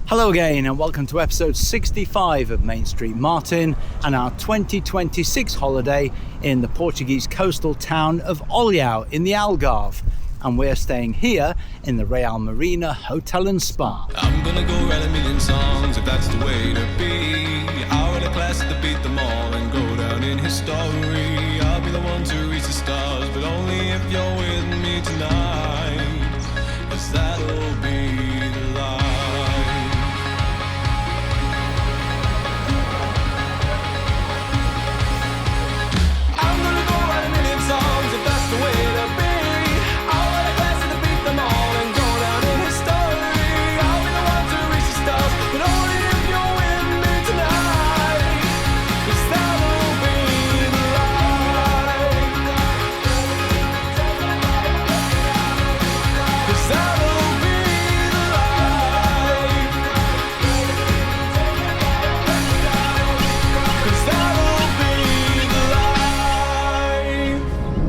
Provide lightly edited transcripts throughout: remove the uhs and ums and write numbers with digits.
Hello again and welcome to episode 65 of Main Street Martin and our 2026 holiday in the Portuguese coastal town of Olhão in the Algarve. And we're staying here in the Ria Marina Hotel and Spa. I'm gonna go write a million songs if that's the way to be. Out of the class to beat them all and go down in history. I'll be the one to reach the stars, but only if you're with me tonight, 'cause that'll be the life. I'm gonna go write a million songs if that's the way to be.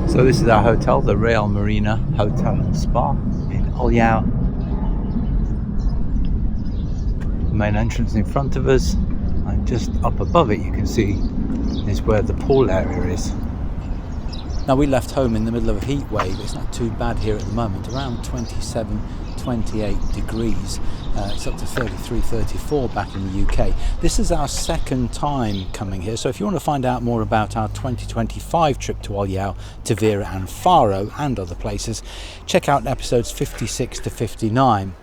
So this is our hotel, the Ria Marina Hotel and Spa in Olhão. The main entrance in front of us, and just up above it you can see is where the pool area is. Now we left home in the middle of a heat wave. It's not too bad here at the moment, around 27-28 degrees. It's up to 33-34 back in the UK. This is our second time coming here, so if you want to find out more about our 2025 trip to Olhão, Tavira and Faro and other places, check out episodes 56 to 59.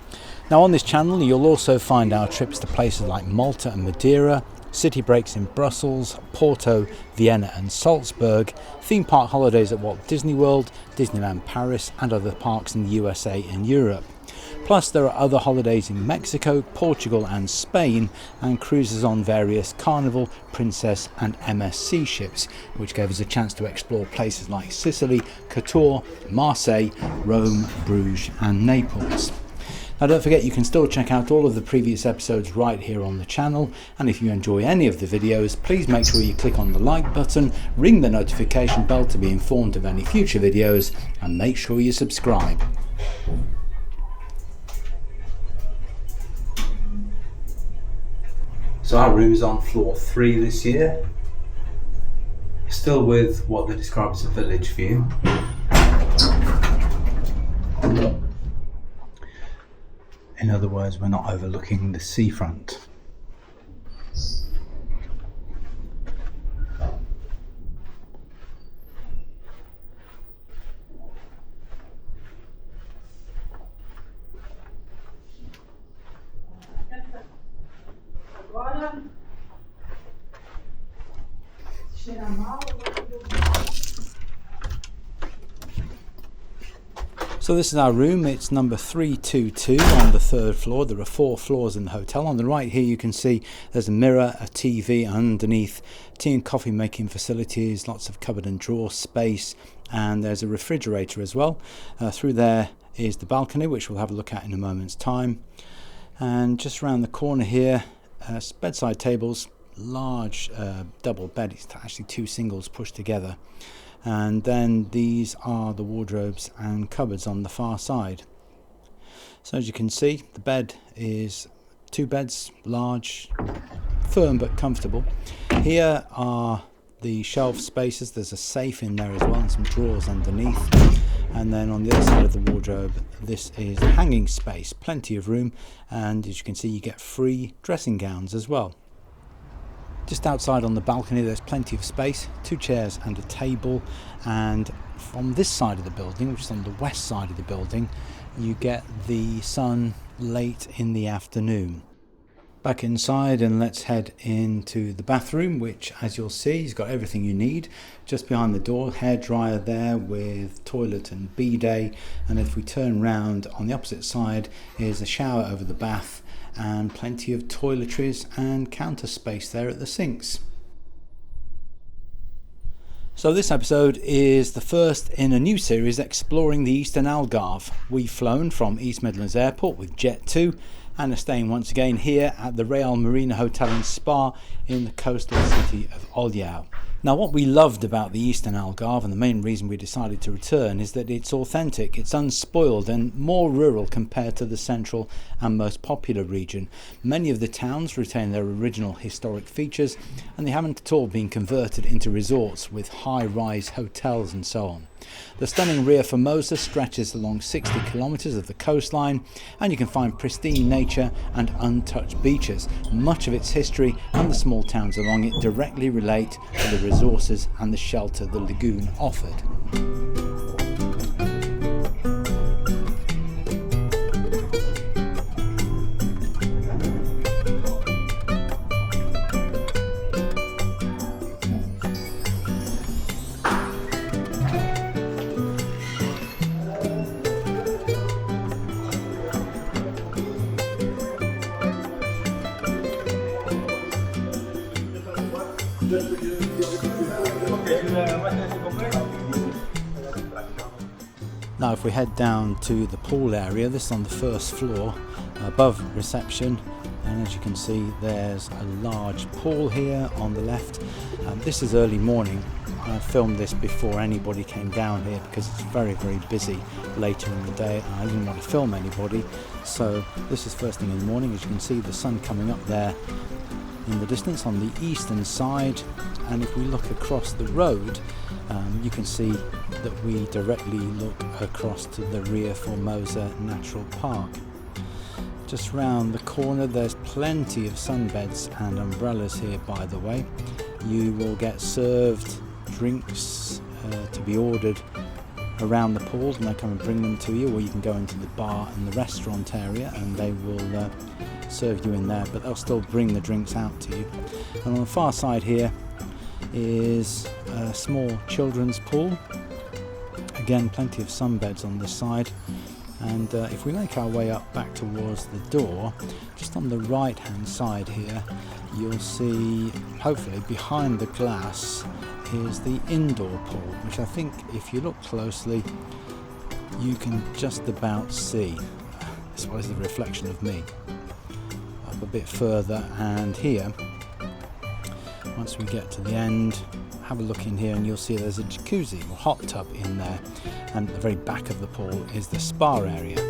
Now on this channel you'll also find our trips to places like Malta and Madeira, city breaks in Brussels, Porto, Vienna and Salzburg, theme park holidays at Walt Disney World, Disneyland Paris and other parks in the USA and Europe. Plus there are other holidays in Mexico, Portugal and Spain, and cruises on various Carnival, Princess and MSC ships, which gave us a chance to explore places like Sicily, Kotor, Marseille, Rome, Bruges and Naples. Now don't forget you can still check out all of the previous episodes right here on the channel, and if you enjoy any of the videos please make sure you click on the like button, ring the notification bell to be informed of any future videos, and make sure you subscribe. So our room is on floor 3 this year, still with what they describe as a village view. In other words, we're not overlooking the seafront. So this is our room. It's number 322 on the 3rd floor. There are 4 floors in the hotel. On the right here you can see there's a mirror, a TV, underneath tea and coffee making facilities, lots of cupboard and drawer space, and there's a refrigerator as well. Through there is the balcony, which we'll have a look at in a moment's time. And just around the corner here, bedside tables, large double bed. It's actually 2 singles pushed together. And then these are the wardrobes and cupboards on the far side. So as you can see, the bed is 2 beds, large, firm but comfortable. Here are the shelf spaces. There's a safe in there as well and some drawers underneath. And then on the other side of the wardrobe, this is the hanging space, plenty of room, and as you can see you get free dressing gowns as well. Just outside on the balcony there's plenty of space, 2 chairs and a table, and from this side of the building, which is on the west side of the building, you get the sun late in the afternoon. Back inside and let's head into the bathroom, which as you'll see has got everything you need. Just behind the door, hairdryer there with toilet and bidet, and if we turn round on the opposite side is a shower over the bath and plenty of toiletries and counter space there at the sinks. So this episode is the first in a new series exploring the Eastern Algarve. We've flown from East Midlands Airport with Jet 2 and are staying once again here at the Ria Marina Hotel and Spa in the coastal city of Olhão. Now, what we loved about the Eastern Algarve, and the main reason we decided to return, is that it's authentic, it's unspoiled and more rural compared to the central and most popular region. Many of the towns retain their original historic features, and they haven't at all been converted into resorts with high-rise hotels and so on. The stunning Ria Formosa stretches along 60 kilometres of the coastline, and you can find pristine nature and untouched beaches. Much of its history and the small towns along it directly relate to the resources and the shelter the lagoon offered. Now if we head down to the pool area, this is on the first floor above reception, and as you can see there's a large pool here on the left. This is early morning. I filmed this before anybody came down here because it's very busy later in the day and I didn't want to film anybody, so this is first thing in the morning. As you can see, the sun coming up there in the distance on the eastern side, and if we look across the road you can see that we directly look across to the Ria Formosa Natural Park. Just round the corner there's plenty of sunbeds and umbrellas here, by the way. You will get served drinks to be ordered around the pools and they come and bring them to you, or you can go into the bar and the restaurant area and they will serve you in there, but they'll still bring the drinks out to you. And on the far side here is a small children's pool. Again, plenty of sunbeds on this side, and if we make our way up back towards the door, just on the right hand side here you'll see, hopefully behind the glass, is the indoor pool, which I think if you look closely you can just about see. I suppose the reflection of me. Up a bit further, and here once we get to the end, have a look in here and you'll see there's a jacuzzi or hot tub in there, and at the very back of the pool is the spa area.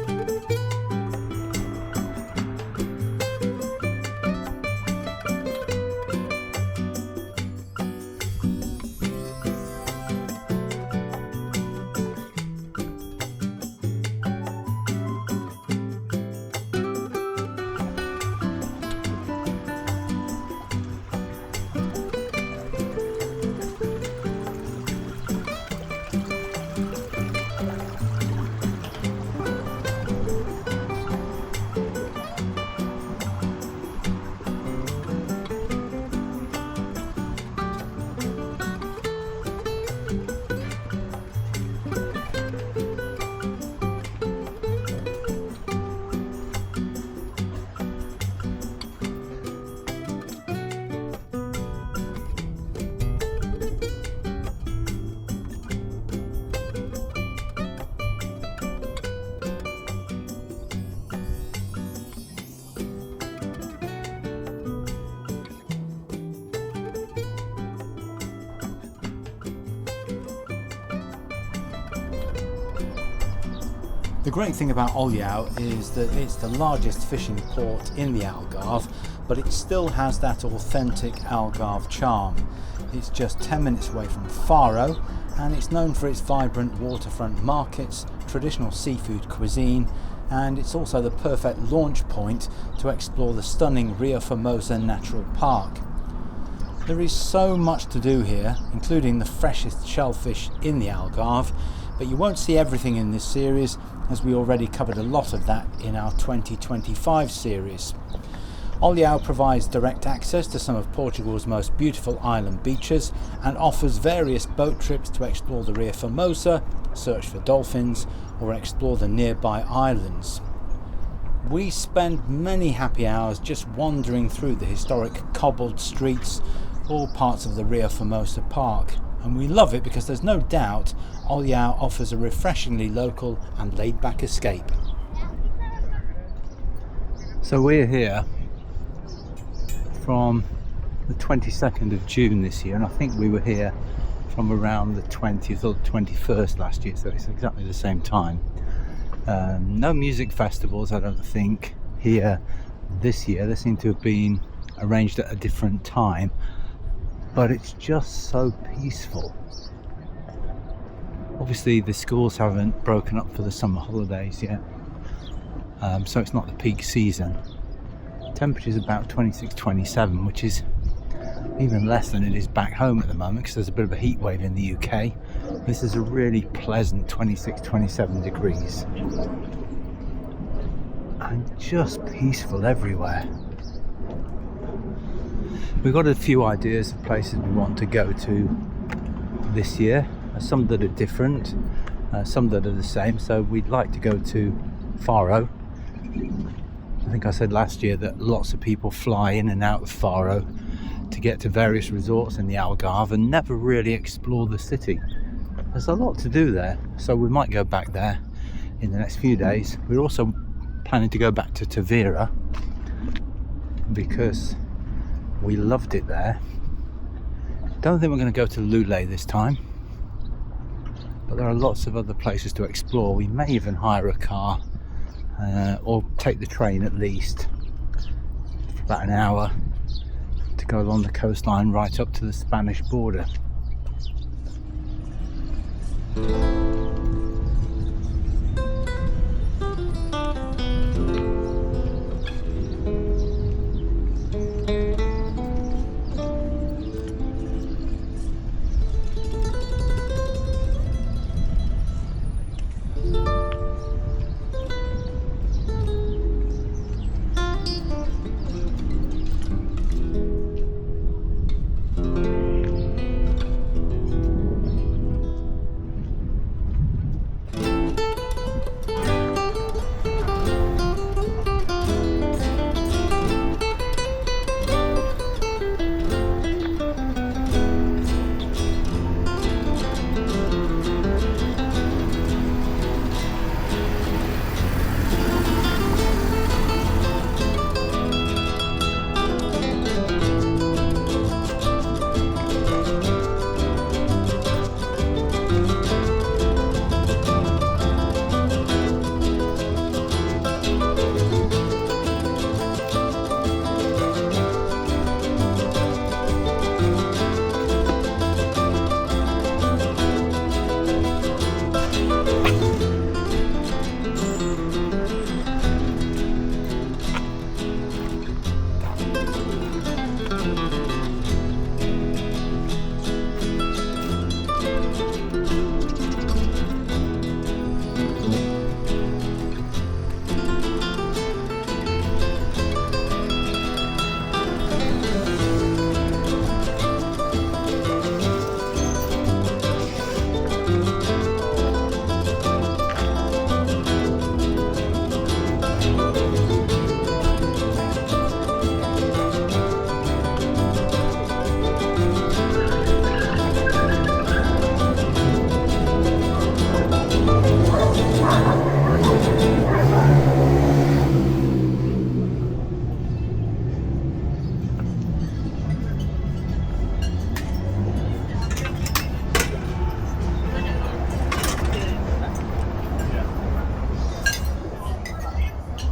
The great thing about Olhao is that it's the largest fishing port in the Algarve, but it still has that authentic Algarve charm. It's just 10 minutes away from Faro, and it's known for its vibrant waterfront markets, traditional seafood cuisine, and it's also the perfect launch point to explore the stunning Ria Formosa Natural Park. There is so much to do here, including the freshest shellfish in the Algarve, but you won't see everything in this series, as we already covered a lot of that in our 2025 series. Olhao provides direct access to some of Portugal's most beautiful island beaches and offers various boat trips to explore the Ria Formosa, search for dolphins, or explore the nearby islands. We spend many happy hours just wandering through the historic cobbled streets, all parts of the Ria Formosa Park, and we love it because there's no doubt Olhao offers a refreshingly local and laid-back escape. So we're here from the 22nd of June this year, and I think we were here from around the 20th or the 21st last year, so it's exactly the same time. No music festivals, I don't think, here this year. They seem to have been arranged at a different time, but it's just so peaceful. Obviously the schools haven't broken up for the summer holidays yet, so it's not the peak season. Temperature's about 26-27, which is even less than it is back home at the moment because there's a bit of a heat wave in the UK. This is a really pleasant 26-27 degrees and just peaceful everywhere. We've got a few ideas of places we want to go to this year, some that are different, some that are the same. So we'd like to go to Faro. I think I said last year that lots of people fly in and out of Faro to get to various resorts in the Algarve and never really explore the city. There's a lot to do there, so we might go back there in the next few days. We're also planning to go back to Tavira because we loved it there. Don't think we're going to go to Lule this time, but there are lots of other places to explore. We may even hire a car or take the train at least for about an hour to go along the coastline right up to the Spanish border.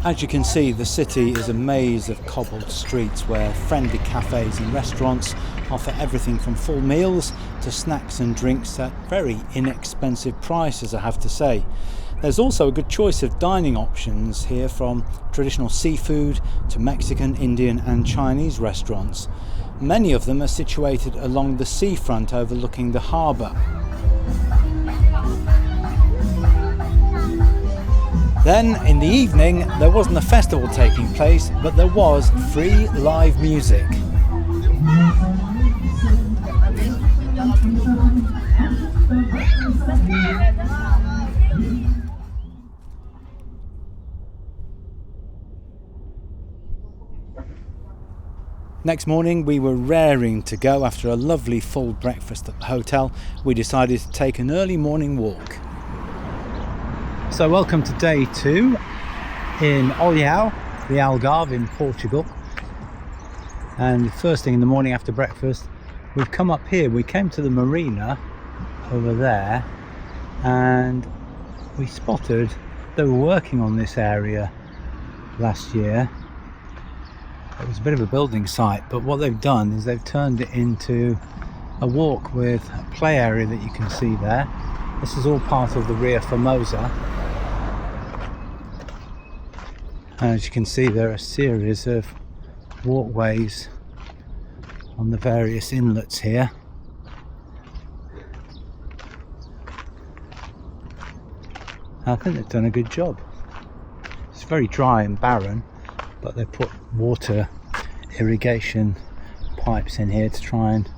As you can see, the city is a maze of cobbled streets where friendly cafes and restaurants offer everything from full meals to snacks and drinks at very inexpensive prices, I have to say. There's also a good choice of dining options here, from traditional seafood to Mexican, Indian and Chinese restaurants. Many of them are situated along the seafront overlooking the harbour. Then, in the evening, there wasn't a festival taking place, but there was free live music. Next morning, we were raring to go. After a lovely full breakfast at the hotel, we decided to take an early morning walk. So welcome to day 2 in Olhão, the Algarve in Portugal. And the first thing in the morning after breakfast, we've come up here. We came to the marina over there, and we spotted they were working on this area last year. It was a bit of a building site, but what they've done is they've turned it into a walk with a play area that you can see there. This is all part of the Ria Formosa. And as you can see, there are a series of walkways on the various inlets here. I think they've done a good job. It's very dry and barren, but they've put water irrigation pipes in here to try and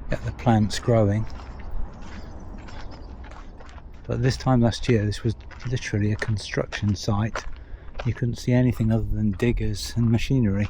get the plants growing. But this time last year, this was literally a construction site. You couldn't see anything other than diggers and machinery.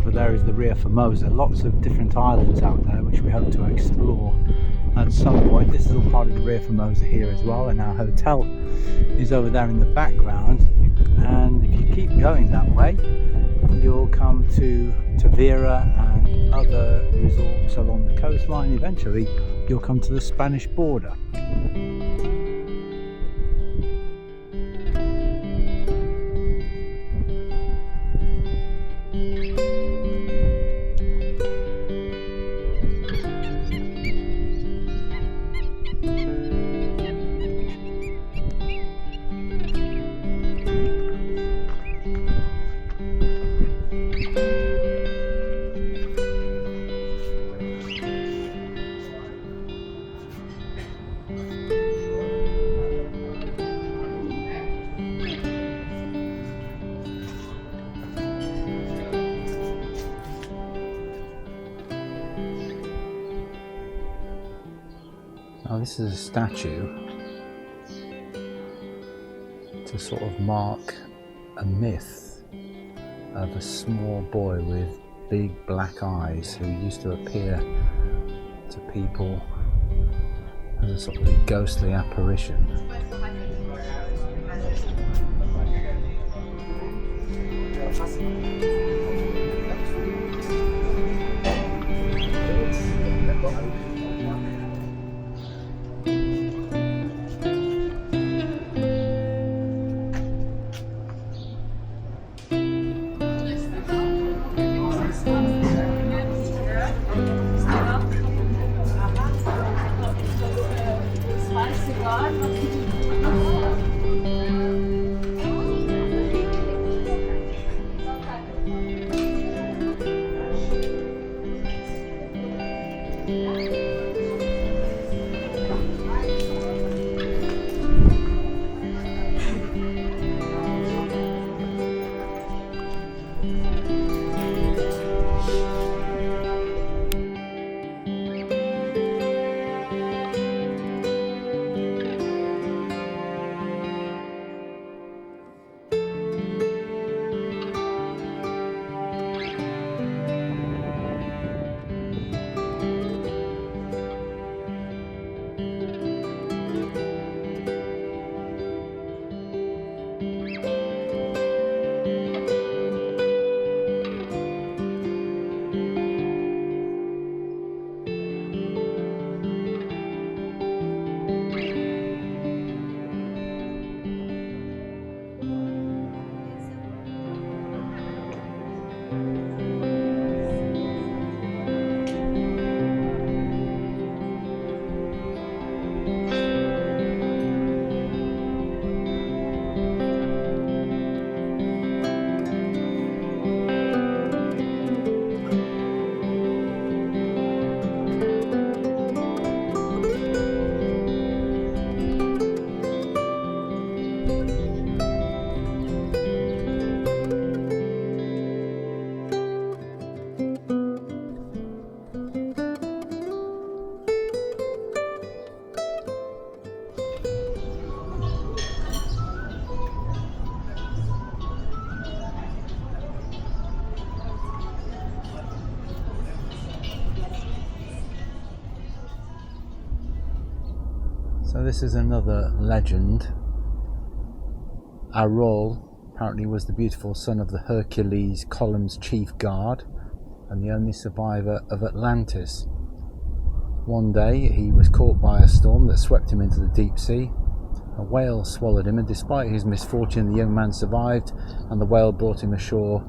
There is the Ria Formosa. Lots of different islands out there which we hope to explore at some point. This is all part of the Ria Formosa here as well, and our hotel is over there in the background. And if you keep going that way, you'll come to Tavira and other resorts along the coastline. Eventually you'll come to the Spanish border. Now this is a statue to sort of mark a myth of a small boy with big black eyes who used to appear to people as a sort of ghostly apparition. So this is another legend. Arol apparently was the beautiful son of the Hercules column's chief guard and the only survivor of Atlantis. One day he was caught by a storm that swept him into the deep sea. A whale swallowed him, and despite his misfortune the young man survived, and the whale brought him ashore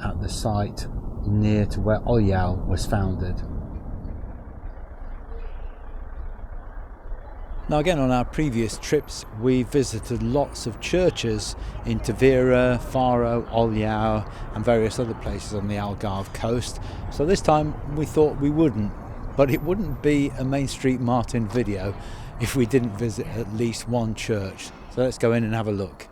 at the site near to where Olhao was founded. Now again, on our previous trips we visited lots of churches in Tavira, Faro, Olhão and various other places on the Algarve coast. So this time we thought we wouldn't, but it wouldn't be a Main Street Martin video if we didn't visit at least one church. So let's go in and have a look.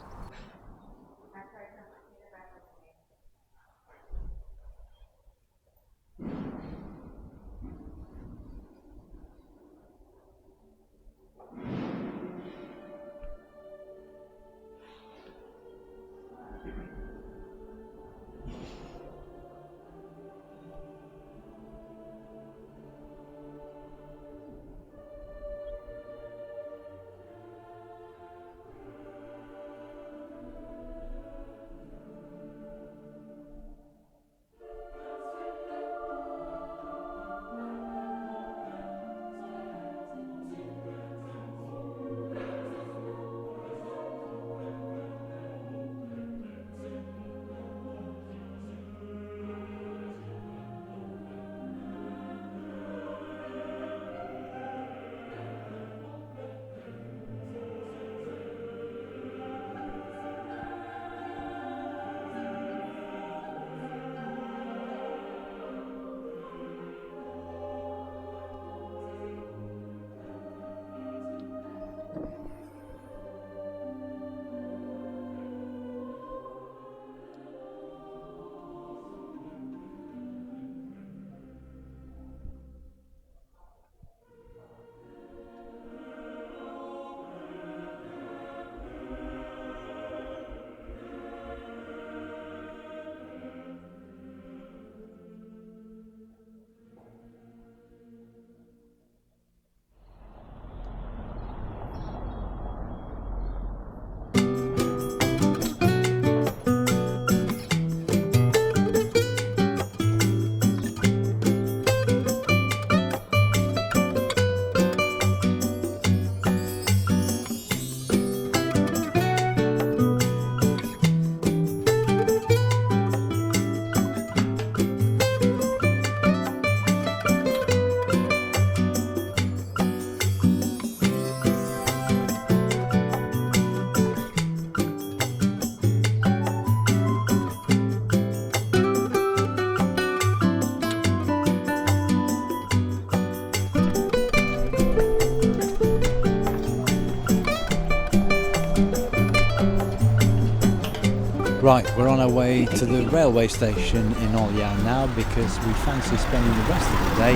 Right, we're on our way to the railway station in Olhão now because we fancy spending the rest of the day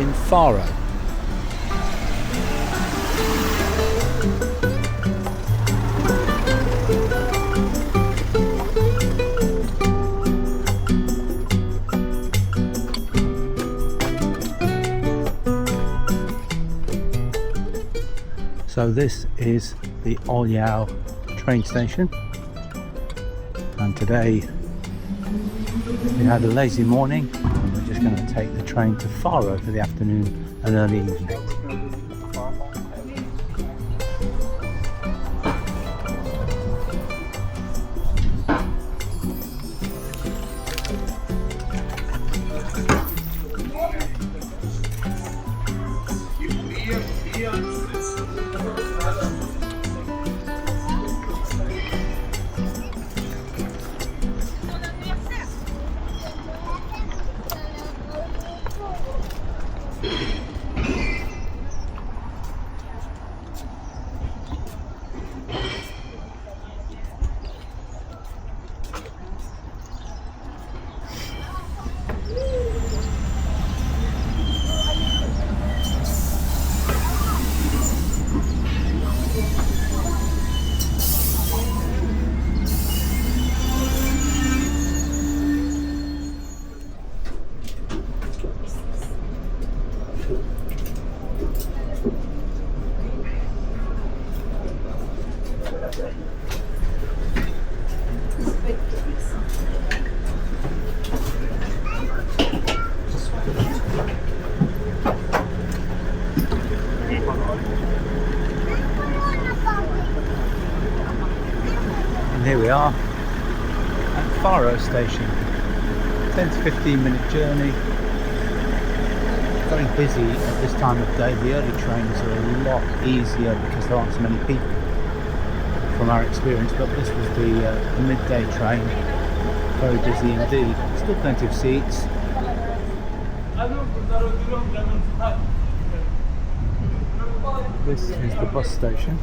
in Faro. So this is the Olhão train station. And today we had a lazy morning. We're just going to take the train to Faro for the afternoon and early evening. we are at Faro station. 10 to 15 minute journey. Very busy at this time of day. The early trains are a lot easier because there aren't so many people from our experience, but this was the midday train. Very busy indeed. Still plenty of seats. This is the bus station.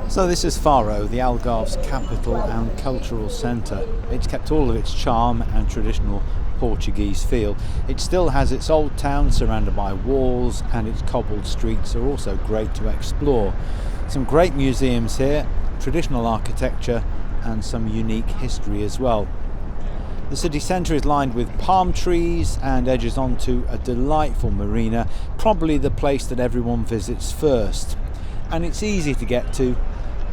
So this is Faro, the Algarve's capital and cultural centre. It's kept all of its charm and traditional Portuguese feel. It still has its old town surrounded by walls, and its cobbled streets are also great to explore. Some great museums here, traditional architecture and some unique history as well. The city centre is lined with palm trees and edges onto a delightful marina, probably the place that everyone visits first. And it's easy to get to.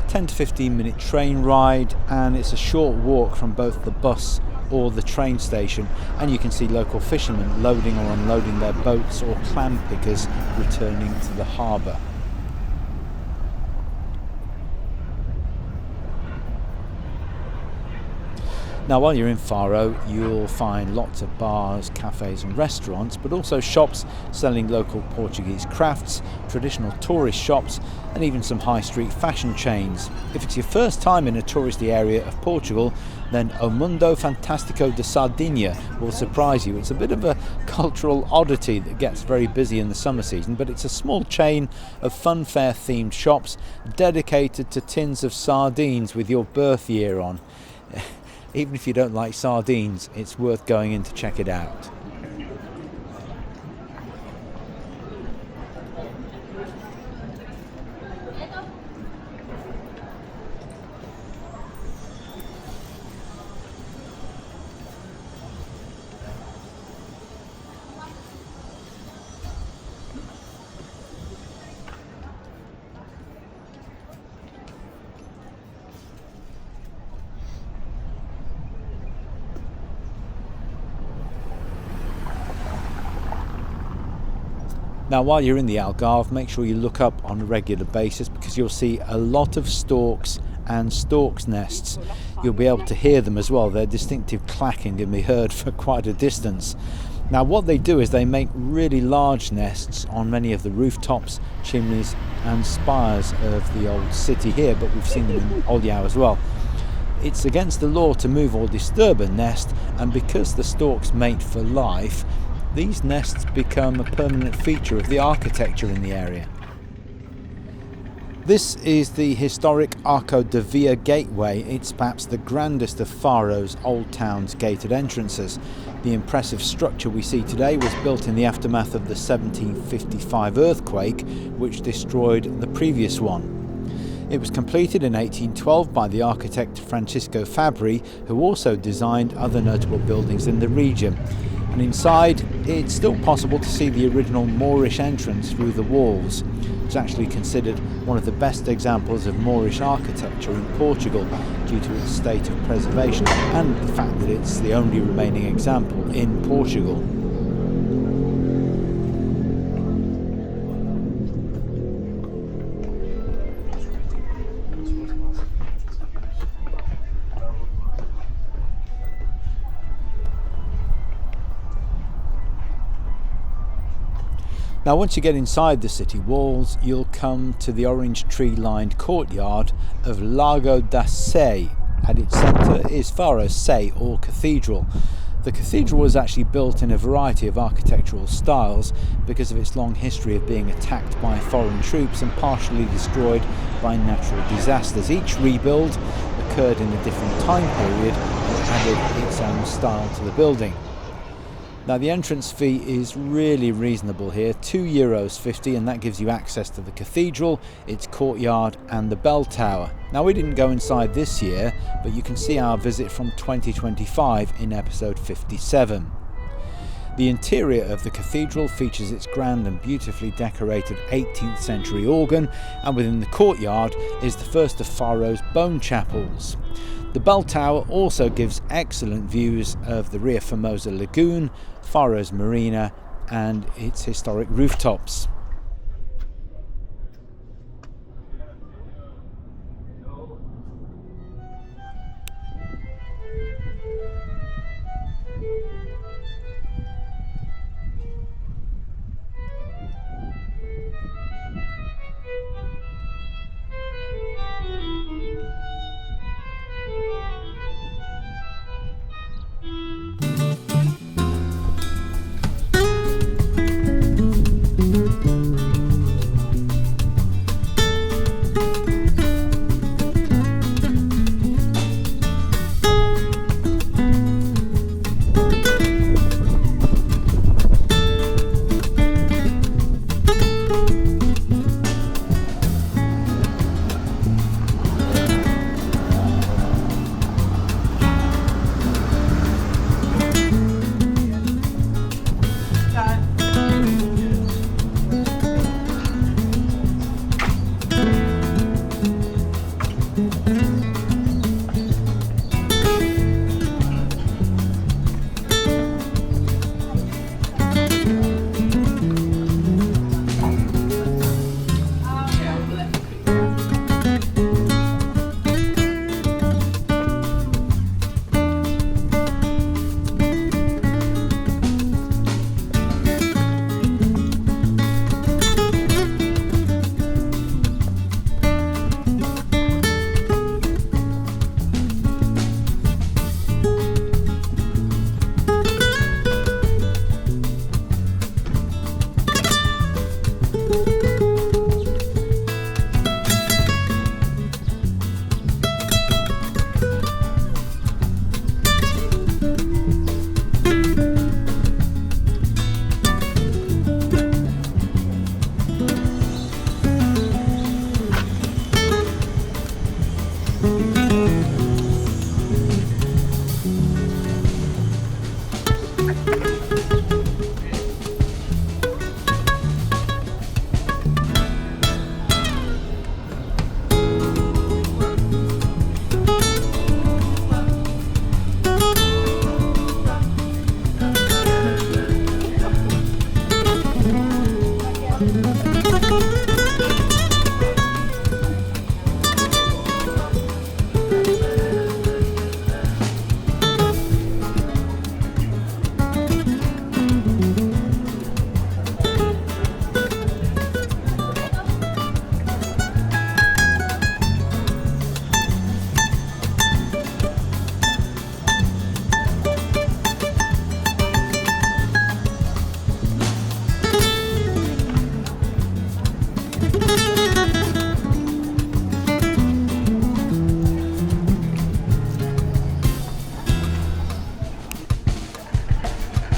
10 to 15 minute train ride, and it's a short walk from both the bus or the train station, and you can see local fishermen loading or unloading their boats, or clam pickers returning to the harbour. Now while you're in Faro, you'll find lots of bars, cafes and restaurants, but also shops selling local Portuguese crafts, traditional tourist shops and even some high street fashion chains. If it's your first time in a touristy area of Portugal, then O Mundo Fantástico de Sardinia will surprise you. It's a bit of a cultural oddity that gets very busy in the summer season, but it's a small chain of funfair themed shops dedicated to tins of sardines with your birth year on. Even if you don't like sardines, it's worth going in to check it out. Now while you're in the Algarve, make sure you look up on a regular basis, because you'll see a lot of storks and storks' nests. You'll be able to hear them as well. Their distinctive clacking can be heard for quite a distance. Now what they do is they make really large nests on many of the rooftops, chimneys and spires of the old city here, but we've seen them in Olhao as well. It's against the law to move or disturb a nest, and because the storks mate for life, these nests become a permanent feature of the architecture in the area. This is the historic Arco de Via gateway. It's perhaps the grandest of Faro's old town's gated entrances. The impressive structure we see today was built in the aftermath of the 1755 earthquake, which destroyed the previous one. It was completed in 1812 by the architect Francisco Fabri, who also designed other notable buildings in the region. And inside, it's still possible to see the original Moorish entrance through the walls. It's actually considered one of the best examples of Moorish architecture in Portugal due to its state of preservation and the fact that it's the only remaining example in Portugal. Now once you get inside the city walls, you'll come to the orange tree-lined courtyard of Lago da Sé. At its centre is Faro's Sé, or cathedral. The cathedral was actually built in a variety of architectural styles because of its long history of being attacked by foreign troops and partially destroyed by natural disasters. Each rebuild occurred in a different time period and added its own style to the building. Now the entrance fee is really reasonable here, €2.50, and that gives you access to the cathedral, its courtyard and the bell tower. Now we didn't go inside this year, but you can see our visit from 2025 in episode 57. The interior of the cathedral features its grand and beautifully decorated 18th century organ, and within the courtyard is the first of Faro's bone chapels. The bell tower also gives excellent views of the Ria Formosa lagoon, Faro's marina and its historic rooftops.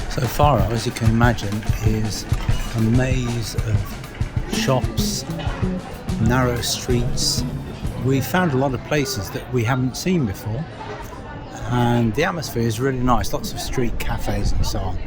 So Faro, as you can imagine, is a maze of shops, narrow streets. We found a lot of places that we haven't seen before, and the atmosphere is really nice, lots of street cafes and so on.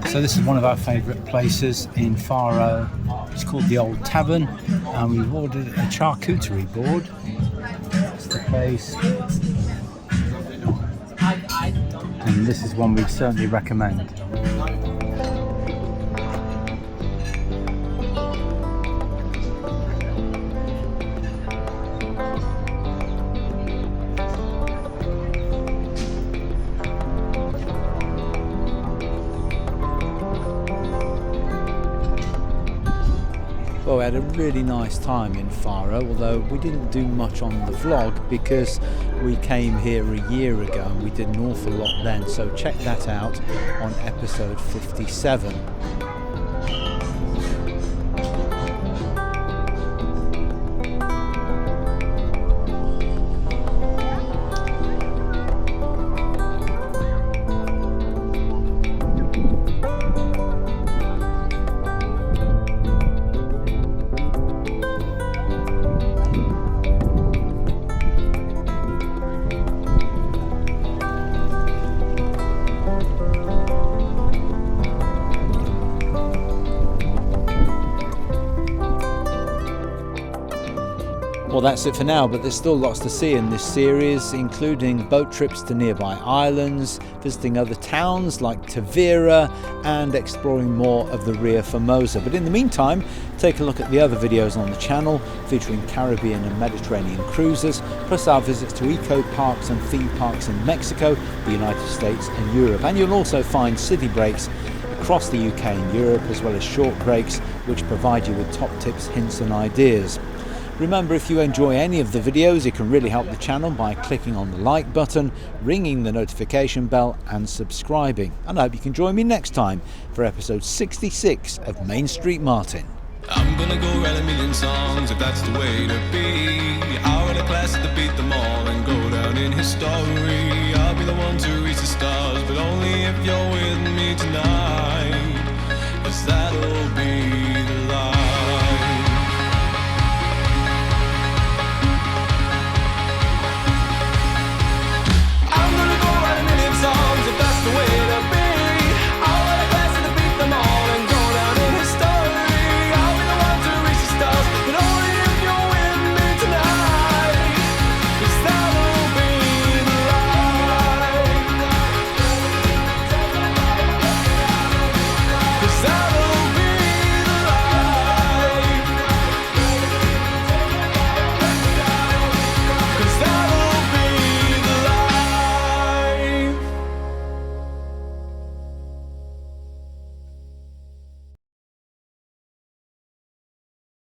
So this is one of our favourite places in Faro. It's called the Old Tavern, and we've ordered a charcuterie board. That's the place, and this is one we'd certainly recommend. Well, we had a really nice time in Faro, although we didn't do much on the vlog because we came here a year ago and we did an awful lot then, so check that out on episode 57. Well, that's it for now, but there's still lots to see in this series, including boat trips to nearby islands, visiting other towns like Tavira, and exploring more of the Ria Formosa. But in the meantime, take a look at the other videos on the channel featuring Caribbean and Mediterranean cruises, plus our visits to eco parks and theme parks in Mexico, the United States and Europe. And you'll also find city breaks across the UK and Europe, as well as short breaks which provide you with top tips, hints and ideas. Remember, if you enjoy any of the videos, you can really help the channel by clicking on the like button, ringing the notification bell and subscribing. And I hope you can join me next time for episode 66 of Main Street Martin. I'm gonna go write a million songs if that's the way to be. I'll write a classic to beat them all and go down in history. I'll be the one to reach the stars, but only if you're with me tonight.